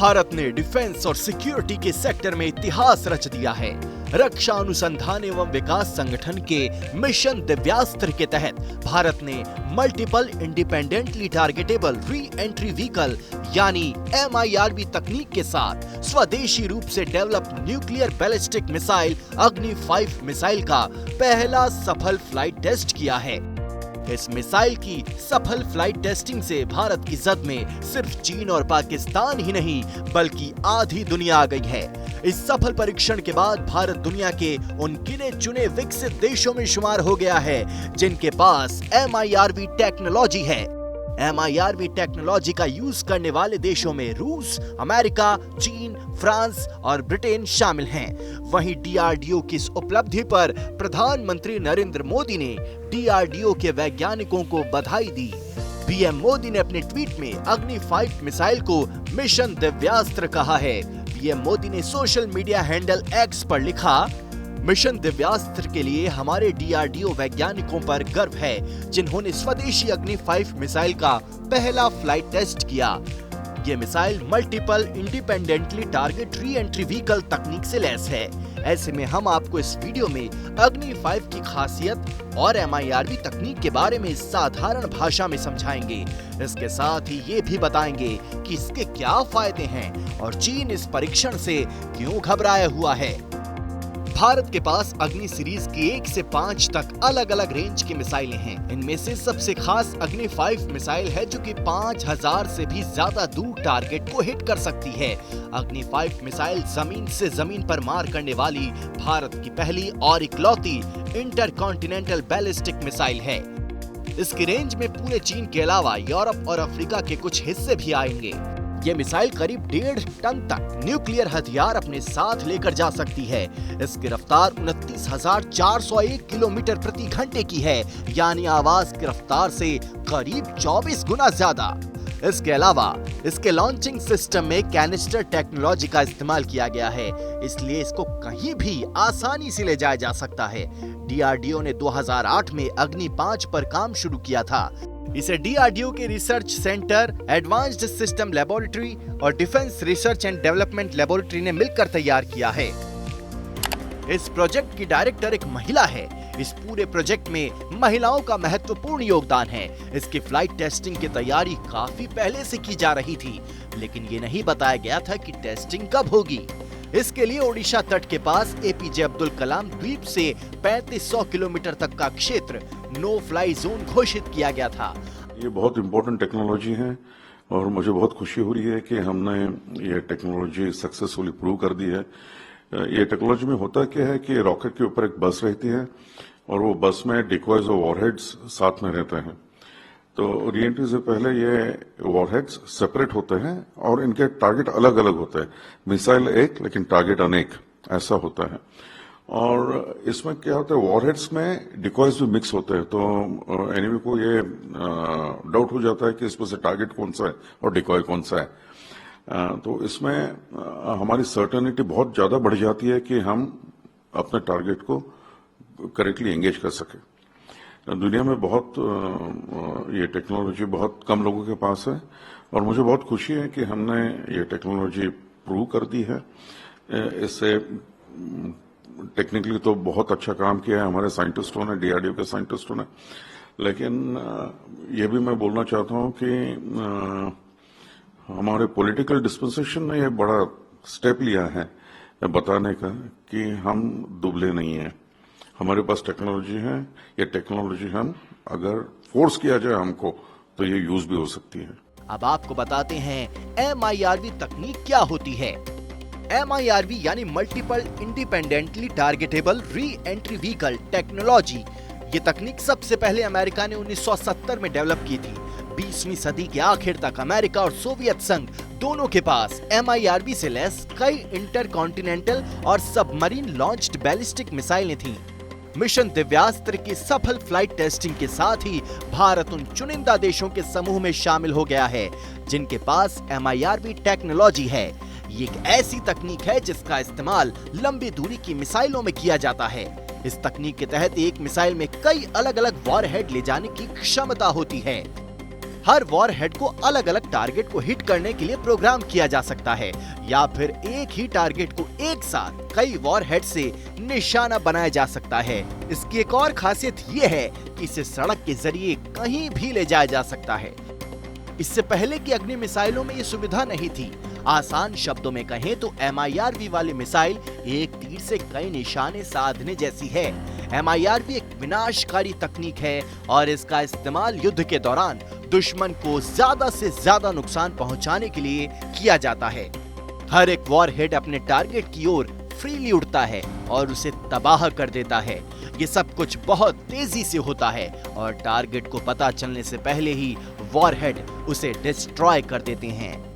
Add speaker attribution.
Speaker 1: भारत ने डिफेंस और सिक्योरिटी के सेक्टर में इतिहास रच दिया है। रक्षा अनुसंधान एवं विकास संगठन के मिशन दिव्यास्त्र के तहत भारत ने multiple independently targetable re entry vehicle यानी MIRV तकनीक के साथ स्वदेशी रूप से डेवलप न्यूक्लियर बैलिस्टिक मिसाइल अग्नि 5 मिसाइल का पहला सफल फ्लाइट टेस्ट किया है। इस मिसाइल की सफल फ्लाइट टेस्टिंग से भारत की जद में सिर्फ चीन और पाकिस्तान ही नहीं बल्कि आधी दुनिया आ गई है। इस सफल परीक्षण के बाद भारत दुनिया के उन गिने चुने विकसित देशों में शुमार हो गया है जिनके पास MIRV टेक्नोलॉजी है। MIRV टेक्नोलॉजी का यूज करने वाले देशों में रूस, अमेरिका, चीन, फ्रांस और ब्रिटेन शामिल हैं। वहीं DRDO की इस उपलब्धि पर प्रधानमंत्री नरेंद्र मोदी ने DRDO के वैज्ञानिकों को बधाई दी। PM मोदी ने अपने ट्वीट में अग्नि 5 मिसाइल को मिशन दिव्यास्त्र कहा है। PM मोदी ने सोशल मीडिया हैंडल X पर लिखा, मिशन दिव्यास्त्र के लिए हमारे DRDO वैज्ञानिकों पर गर्व है जिन्होंने स्वदेशी अग्नि 5 मिसाइल का पहला फ्लाइट टेस्ट किया। ये missile multiple independently target re entry vehicle तकनीक से लैस है। ऐसे में हम आपको इस वीडियो में अग्नि 5 की खासियत और MIRV तकनीक के बारे में साधारण भाषा में समझाएंगे। इसके साथ ही ये भी बताएंगे कि इसके क्या फायदे हैं और चीन इस परीक्षण से क्यों घबराया हुआ है। भारत के पास अग्नि सीरीज की 1 से 5 तक अलग अलग रेंज की मिसाइलें हैं। इनमें से सबसे खास अग्नि 5 मिसाइल है जो कि 5000 से भी ज्यादा दूर टारगेट को हिट कर सकती है। अग्नि 5 मिसाइल जमीन से जमीन पर मार करने वाली भारत की पहली और इकलौती इंटरकॉन्टिनेंटल बैलिस्टिक मिसाइल है। इसकी रेंज में पूरे चीन के अलावा यूरोप और अफ्रीका के कुछ हिस्से भी आएंगे। ये मिसाइल करीब 1.5 टन तक न्यूक्लियर हथियार अपने साथ लेकर जा सकती है। इसकी रफ्तार 29,401 किलोमीटर प्रति घंटे की है, यानी आवाज की रफ्तार से करीब 24 गुना ज्यादा। इसके अलावा इसके लॉन्चिंग सिस्टम में कैनिस्टर टेक्नोलॉजी का इस्तेमाल किया गया है, इसलिए इसको कहीं भी आसानी से ले जाया जा सकता है। DRDO ने 2008 में अग्नि 5 पर काम शुरू किया था। इसे DRDO के research centre, advanced system laboratory और defence research and development laboratory ने मिलकर तैयार किया है। इस प्रोजेक्ट की डायरेक्टर एक महिला है। इस पूरे प्रोजेक्ट में महिलाओं का महत्वपूर्ण योगदान है। इसकी फ्लाइट टेस्टिंग की तैयारी काफी पहले से की जा रही थी, लेकिन ये नहीं बताया गया था कि टेस्टिंग कब होगी। इसके लिए ओडिशा तट के पास APJ अब्दुल कलाम द्वीप से 3500 किलोमीटर तक का क्षेत्र नो फ्लाई जोन घोषित किया गया था।
Speaker 2: ये बहुत इम्पोर्टेंट टेक्नोलॉजी है और मुझे बहुत खुशी हो रही है कि हमने ये टेक्नोलॉजी सक्सेसफुली प्रूव कर दी है। ये टेक्नोलॉजी में होता क्या है कि रॉकेट के ऊपर एक बस रहती है और वो बस में डिकॉयज और वॉरहेड्स साथ में रहते हैं। तो रीएंट्री से पहले ये वॉरहेड्स सेपरेट होते हैं और इनके टारगेट अलग अलग होते हैं। मिसाइल एक लेकिन टारगेट अनेक, ऐसा होता है। और इसमें क्या होता है, वॉरहेड्स में डिकॉयज भी मिक्स होते हैं, तो एनिमी को ये डाउट हो जाता है कि इसमें से टारगेट कौन सा है और डिकॉय कौन सा है। तो इसमें हमारी सर्टेनिटी बहुत ज्यादा बढ़ जाती है कि हम अपने टारगेट को करेक्टली एंगेज कर सके। दुनिया में बहुत ये टेक्नोलॉजी बहुत कम लोगों के पास है और मुझे बहुत खुशी है कि हमने ये टेक्नोलॉजी प्रूव कर दी है। इससे टेक्निकली तो बहुत अच्छा काम किया है हमारे साइंटिस्टों ने, DRDO के साइंटिस्टों ने, लेकिन ये भी मैं बोलना चाहता हूं कि हमारे पॉलिटिकल डिस्पेंसेशन ने ये बड़ा स्टेप लिया है बताने का कि हम दुबले नहीं हैं। हमारे पास टेक्नोलॉजी है, ये टेक्नोलॉजी हम अगर फोर्स किया जाए हमको तो ये यूज भी हो सकती है।
Speaker 1: अब आपको बताते हैं MIRV तकनीक क्या होती है। MIRV यानी multiple independently targetable re entry vehicle technology. ये तकनीक सबसे पहले अमेरिका ने 1970 में डेवलप की थी। 20वीं सदी के आखिर तक अमेरिका और सोवियत संघ दोनों के पास MIRV से लैस कई इंटरकॉन्टिनेंटल और सबमरीन लॉन्च्ड बैलिस्टिक मिसाइलें थीं। मिशन दिव्यास्त्र की सफल फ्लाइट टेस्टिंग के साथ ही भारत उन चुनिंदा देशों के समूह में शामिल हो गया है जिनके पास MIRV टेक्नोलॉजी है। ये एक ऐसी तकनीक है जिसका इस्तेमाल लंबी दूरी की मिसाइलों में किया जाता है। इस तकनीक के तहत एक मिसाइल में कई अलग अलग वॉरहेड ले जाने की क्षमता होती है। हर वॉरहेड को अलग अलग टारगेट को हिट करने के लिए प्रोग्राम किया जा सकता है, या फिर एक ही टारगेट को एक साथ कई वॉरहेड से निशाना बनाया जा सकता है। इसकी एक और खासियत ये है कि इसे सड़क के जरिए कहीं भी ले जाया जा सकता है। इससे पहले की अग्नि मिसाइलों में ये सुविधा नहीं थी। आसान शब्दों में कहें तो MIRV वाली मिसाइल एक तीर से कई निशाने साधने जैसी है। MIRV एक विनाशकारी तकनीक है और इसका इस्तेमाल युद्ध के दौरान दुश्मन को ज्यादा से ज्यादा नुकसान पहुंचाने के लिए किया जाता है। हर एक वॉरहेड अपने टारगेट की ओर फ्रीली उड़ता है और उसे तबाह कर देता है। ये सब कुछ बहुत तेजी से होता है और टारगेट को पता चलने से पहले ही वॉरहेड उसे डिस्ट्रॉय कर देते हैं।